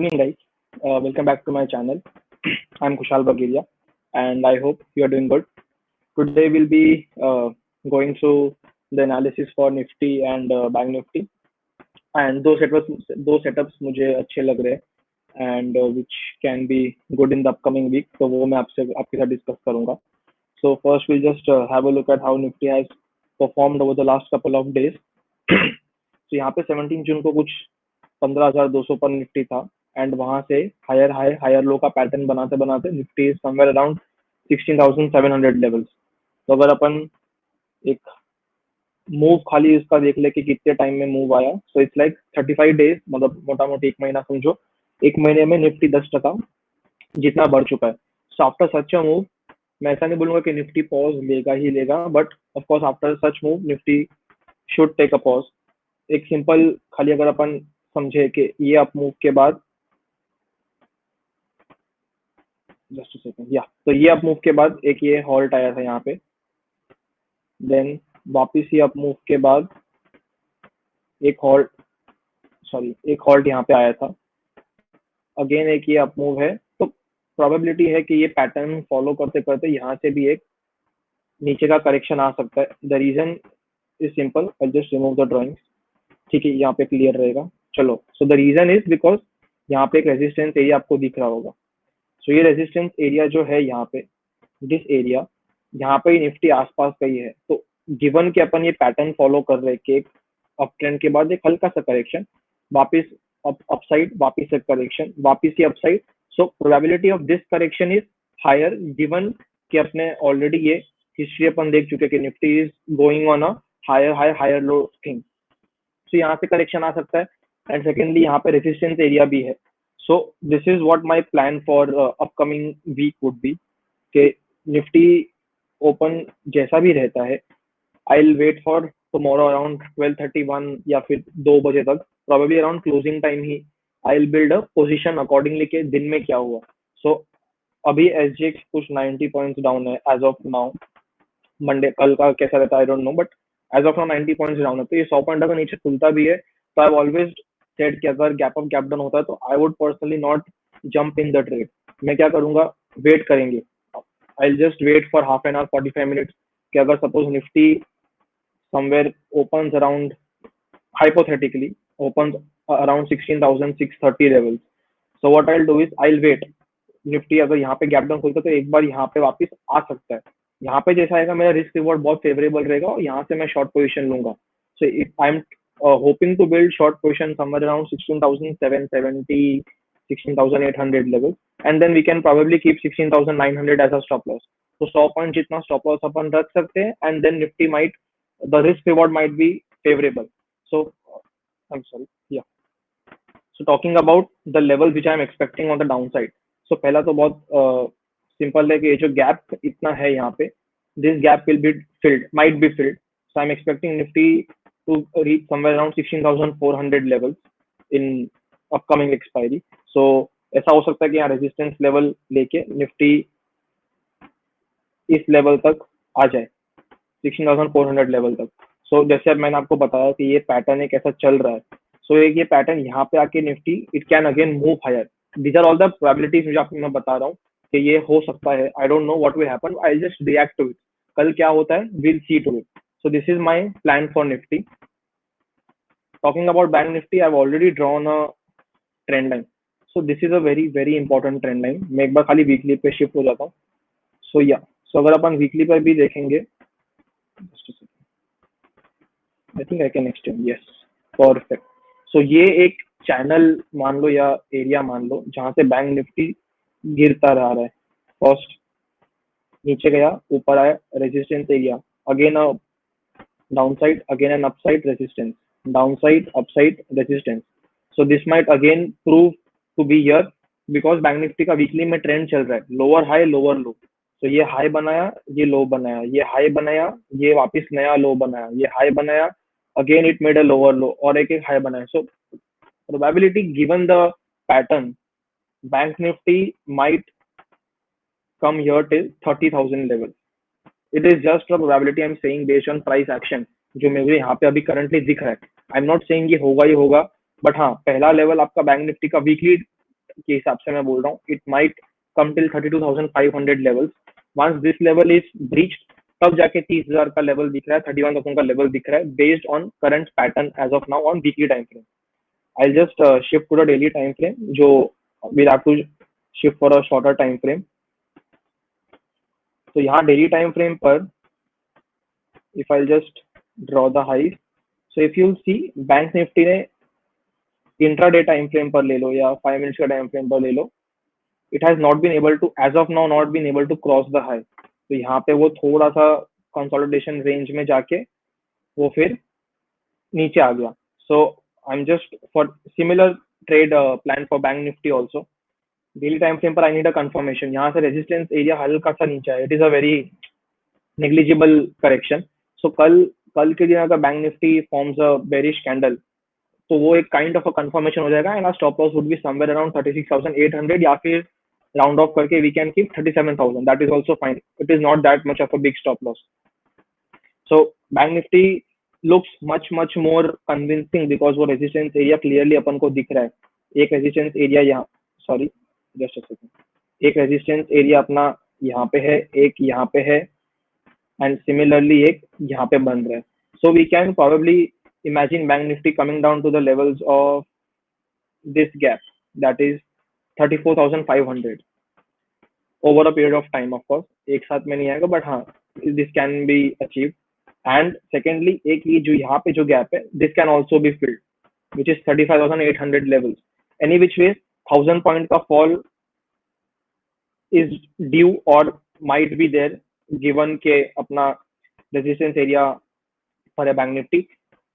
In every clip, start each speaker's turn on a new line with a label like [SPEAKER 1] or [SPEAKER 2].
[SPEAKER 1] evening, guys. Welcome back to my channel. I'm Kushal Bagiria, and I hope you are doing good. Today, we'll be going through the analysis for Nifty and Bank Nifty, and those setups मुझे अच्छे लग रहे हैं, and which can be good in the upcoming week. तो वो मैं आपके साथ discuss करूँगा. So first, we'll just have a look at how Nifty has performed over the last couple of days. तो यहाँ पे 17 जून को कुछ 15,200 पर निफ्टी था एंड वहां से हायर लो का पैटर्न बनाते बनाते Nifty is somewhere around 16,700 levels. तो अगर अपन एक मूव खाली इसका देख ले कि कितने टाइम में मूव आया, सो इट्स लाइक 35 डेज, मतलब मोटा मोटी एक महीना समझो. एक महीने में निफ्टी 10% जितना बढ़ चुका है. So after such a move, मैं ऐसा नहीं बोलूंगा कि निफ्टी पॉज लेगा ही लेगा, but of course after such move Nifty should take a pause. एक सिंपल खाली अगर अपन समझे कि ये अप मूव के बाद जस्ट सेकंड तो ये अप मूव के बाद एक ये हॉल्ट आया था यहाँ पे, देन वापिस ये अप मूव के बाद एक हॉल्ट यहाँ पे आया था. अगेन एक ये अप मूव है, तो प्रोबेबिलिटी है कि ये पैटर्न फॉलो करते करते यहाँ से भी एक नीचे का करेक्शन आ सकता है. The reason is simple, I just remove the drawings. ठीक है, यहाँ पे क्लियर रहेगा. चलो, so the reason is because यहाँ पे एक रेजिस्टेंस एरिया आपको दिख रहा होगा. सो ये रेजिस्टेंस एरिया जो है यहाँ पे, दिस एरिया, यहाँ पे निफ्टी आसपास का ही है. तो गिवन कि अपन ये पैटर्न फॉलो कर रहे कि एक अप ट्रेंड के बाद एक हल्का सा करेक्शन, वापिस अपसाइड, वापिस एक करेक्शन, वापिस ये upside. So probability of this correction is higher given कि अपने ऑलरेडी ये हिस्ट्री अपन देख चुके कि Nifty is going on a higher low thing. तो यहाँ से करेक्शन आ सकता है एंड सेकेंडली यहाँ पे रेजिस्टेंस एरिया भी है. So this is what my plan for upcoming week would be कि निफ्टी ओपन जैसा भी रहता है, I will wait for tomorrow around 12:31 या फिर 2 बजे तक, प्रोबेबली अराउंड क्लोजिंग टाइम ही I will build a position accordingly के दिन में क्या हुआ. सो अभी एसजीएक्स कुछ 90 पॉइंट्स डाउन है एज ऑफ नाउ. मंडे कल का कैसा रहता है I don't know, but as of now 90 points down है. तो ये 100 पॉइंट अगर नीचे खुलता भी है तो आई ऑलवेज सेड कि अगर गैप अप गैप डाउन होता है तो I would personally not jump in the trade. मैं क्या करूंगा, वेट करेंगे. I will just wait for half an hour 45 minutes कि अगर suppose Nifty somewhere opens around, hypothetically opens around 16,630 levels. So what I'll do is I'll wait. Nifty अगर यहाँ पे gap down खुलता है तो एक बार यहाँ पे वापस आ सकता है. यहाँ पे जैसा आएगा मेरा रिस्क रिवॉर्ड बहुत फेवरेबल रहेगा और यहाँ से मैं शॉर्ट पोजीशन लूंगा. So if I am hoping to build short position somewhere around 16,770, 16,800 levels, and then we can probably keep 16,900 as a stop loss. तो 100 पॉइंट जितना स्टॉप लॉस अपन रख सकते हैं and then Nifty might, the risk reward might be favourable. So I'm sorry, yeah. So talking about the levels which I am expecting on the downside. So पहला तो बहुत simple है कि ये जो गैप इतना है यहाँ पे, this gap will be filled, might be filled. So I'm expecting Nifty to reach somewhere around 16,400 levels in upcoming expiry. So ऐसा हो सकता है कि यहाँ रेजिस्टेंस लेवल लेके निफ्टी इस लेवल तक आ जाए, 16,400 लेवल तक. सो जैसे अब मैंने आपको बताया कि ये पैटर्न एक ऐसा चल रहा है. सो एक ये पैटर्न यहाँ पे आके Nifty it can again move higher. These are all the probabilities जो आपको मैं बता रहा हूँ कि ये हो सकता है. I don't know what will happen, I just react to it. कल क्या होता है will see to it. So this is my plan for Nifty. Talking about Bank Nifty, I have already drawn a trend line. So this is a very very important trend line. मैं एक बार खाली weekly पे shift हो जाता हूँ. सो अगर अपन weekly पर भी देखेंगे, I think I can extend. Yes, perfect. So ये एक चैनल मान लो या एरिया मान लो जहां से बैंक निफ्टी गिरता रह रहा है. फर्स्ट नीचे गया, ऊपर आया, resistance area, again a downside, again an upside, resistance, downside, upside, resistance. So this might again prove to be here because Bank Nifty का वीकली में ट्रेंड चल रहा है लोअर हाई लोअर लो. तो ये हाई बनाया, ये लो बनाया, ये हाई बनाया, ये वापस नया लो बनाया, ये हाई बनाया, again it made a lower low और एक हाई बनाया. So probability given the pattern, bank nifty might come here till 30,000 level. It is just a probability I'm saying based on price action जो मुझे यहाँ पे अभी currently दिख रहा है. I'm not saying ये होगा ही होगा, but हाँ पहला लेवल आपका बैंक निफ्टी का वीकली के हिसाब से मैं बोल रहा हूँ, it might come till 32,500 levels. Once this level is breached, तब जाके 30,000 का लेवल दिख रहा है, 31,000 का लेवल दिख रहा है, based on current pattern as of now on weekly time frame. I'll just shift to the daily time frame, जो we'll have to shift for a shorter time frame. तो यहाँ daily time frame पर, if I'll just draw the highs, so if you'll see bank Nifty ने intraday time frame पर ले लो या 5 minutes का time frame पर ले लो, it has not been able to, as of now, not been able to cross the high. तो यहाँ पे वो थोड़ा सा consolidation range में जाके वो फिर नीचे आ गया. So I'm just for similar trade plan for Bank Nifty also. Daily time frame पर आई नीड अ कंफर्मेशन. यहाँ से रेजिस्टेंस एरिया हल्का सा नीचे है, it is a very negligible correction. So कल के दिन अगर Bank Nifty forms a bearish candle, तो वो एक काइंड ऑफ अ कंफर्मेशन हो जाएगा and stop loss would be somewhere around 36,800, या फिर राउंड ऑफ करके we can keep 37,000. That is also fine. It is not that much of a big stop loss. So Bank Nifty looks much more convincing because वो resistance area clearly अपन को दिख रहा है. एक resistance area यहाँ, sorry just a second, एक resistance area अपना यहाँ पे है, एक यहाँ पे है, एंड सिमिलरली एक यहाँ पे बन रहा है. So we can probably imagine Bank Nifty coming down to the levels of this gap, that is 34,500 over a period of time. Of course एक साथ में नहीं आएगा, बट हाँ, this can be achieve. And secondly, एक ये जो यहाँ पे जो गैप है, this can also be filled, which is 35,800 levels. Any which way 1,000 point का fall is due or might be there, given के अपना resistance area for a bank nifty.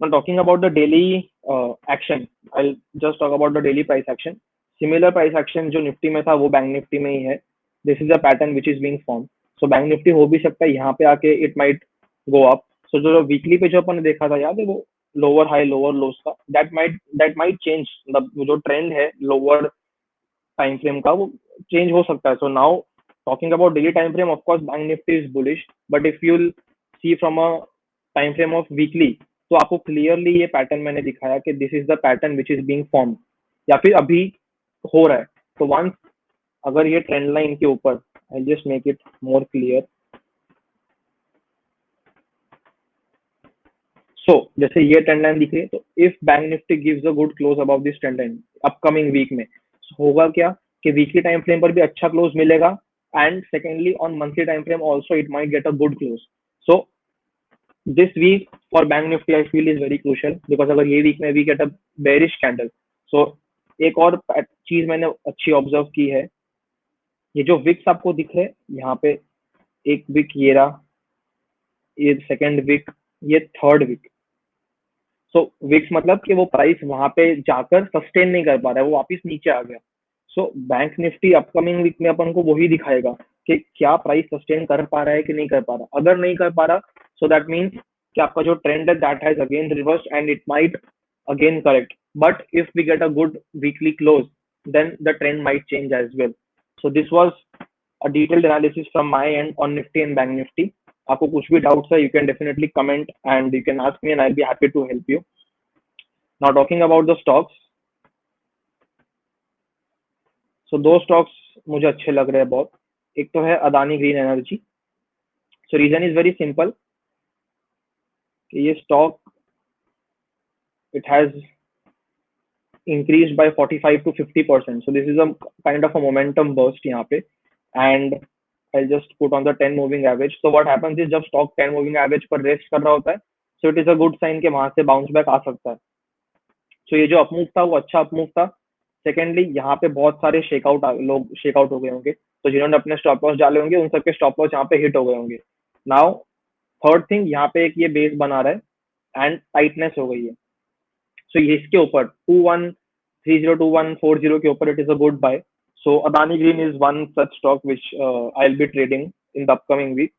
[SPEAKER 1] Now talking about the daily action, I'll just talk about the daily price action. Similar price action जो Nifty में था वो bank Nifty में ही है. This is a pattern which is being formed. So bank Nifty हो भी सकता है यहाँ पे आके it might go up. So जो वीकली पे जो अपन ने देखा था याद है वो लोअर हाई लोअर लोस का, that might change. मतलब जो ट्रेंड है लोअर टाइम फ्रेम का वो चेंज हो सकता है. So now talking about daily time frame, of course Bank Nifty is bullish, but if you see from a time frame of weekly, तो आपको क्लियरली ये पैटर्न मैंने दिखाया कि this is the pattern which is being form, या फिर अभी हो रहा है. तो वंस अगर ये ट्रेंड लाइन के ऊपर, I just make it more clear. So जैसे ये ट्रेंड लाइन दिख रही है, तो if Bank Nifty gives a good close about this trend line upcoming week में, होगा क्या कि वीकली टाइम फ्रेम पर भी अच्छा क्लोज मिलेगा, and secondly on monthly time frame also it might get a good close. So this week for Bank Nifty I feel is very crucial, because अगर ये वीक में we get a bearish candle. So एक और चीज मैंने अच्छी observe की है, ये जो विक्स आपको दिख रहे हैं यहाँ पे, एक विक ये रहा, ये सेकेंड विक, ये थर्ड विक. सो विक्स मतलब कि वो प्राइस वहां पे जाकर सस्टेन नहीं कर पा रहा है, वो वापस नीचे आ गया. सो बैंक निफ्टी अपकमिंग वीक में अपन को वही दिखाएगा कि क्या प्राइस सस्टेन कर पा रहा है कि नहीं कर पा रहा. अगर नहीं कर पा रहा, सो दैट मीन्स कि आपका जो ट्रेंड है that has again reverse and it might again correct. But if we get a good weekly close, then the trend might change as well. So this was a detailed analysis from my end on Nifty and Bank Nifty. आपको कुछ भी doubts है, you can definitely comment and you can ask me and I'll be happy to help you. Now talking about the stocks, so दो stocks मुझे अच्छे लग रहे हैं बहुत. एक तो है Adani Green Energy. So reason is very simple कि ये stock it has increased by 45 to 50%. So this is a kind of a momentum burst यहाँ पे, and I'll just put on the 10 moving average. So what happens is जब stock 10 moving average पर rest कर रहा होता है, so it is a good sign कि वहां से बाउंस बैक आ सकता है. So ये जो अपमूव था वो अच्छा अपमूव था. सेकेंडली यहाँ पे बहुत सारे लोग शेकआउट हो गए होंगे, तो जिन्होंने अपने स्टॉप लॉस डाले होंगे उन सबके स्टॉप लॉस यहाँ पे हिट हो गए होंगे. नाउ थर्ड थिंग, यहाँ पे एक ये बेस बना रहा है एंड टाइटनेस हो गई है. सो ये इसके ऊपर 21302140 के ऊपर it is a good buy. So Adani Green is one such stock which I will be trading in the upcoming week.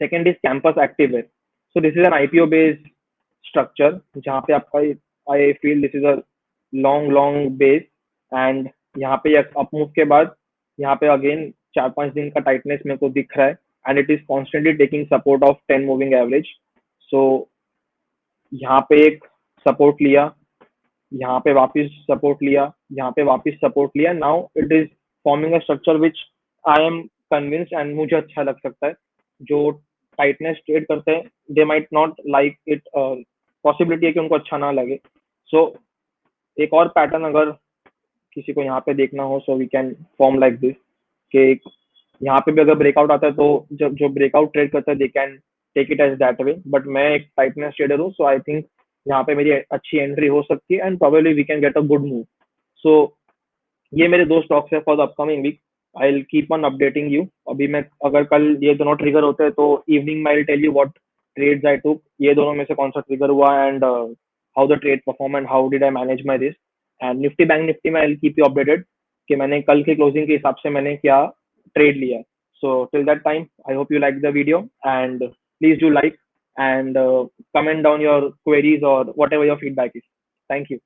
[SPEAKER 1] Second is Campus Activewear. So this is an IPO based structure जहाँ पे आपका, I feel this is a long base, and यहाँ पे up move के बाद यहाँ पे again 4-5 दिन का टाइटनेस मेरे को दिख रहा है, and it is constantly taking support of 10 moving average. So यहाँ पे एक सपोर्ट लिया, यहाँ पे वापस सपोर्ट लिया, यहाँ पे वापस सपोर्ट लिया, now it is forming a structure which I am convinced and मुझे अच्छा लग सकता है। जो टाइटनेस ट्रेड करते हैं they might not like it, possibility है कि उनको अच्छा ना लगे। सो एक और पैटर्न अगर किसी को यहाँ पे देखना हो, so we can form like this, कि यहाँ पे भी अगर ब्रेकआउट आता है तो जब जो ब्रेकआउट ट्रेड करता है they can take it as that way, but मैं एक टाइटनेस ट्रेडर हूँ, सो आई थिंक यहाँ पे मेरी अच्छी एंट्री हो सकती है and probably we can get a good move. So ये मेरे दो स्टॉक्स है for the upcoming week. I will keep on updating you. अभी मैं अगर कल ये दोनों ट्रिगर होते हैं तो इवनिंग में I will tell you what trades I took, ये दोनों में से कौन सा ट्रिगर हुआ and how the trade perform and how did I manage my risk. And Nifty Bank Nifty में I will keep you updated कि मैंने कल के क्लोजिंग के हिसाब से मैंने क्या ट्रेड लिया। So till that time I hope you like the video and please do like and comment down your queries or whatever your feedback is. Thank you.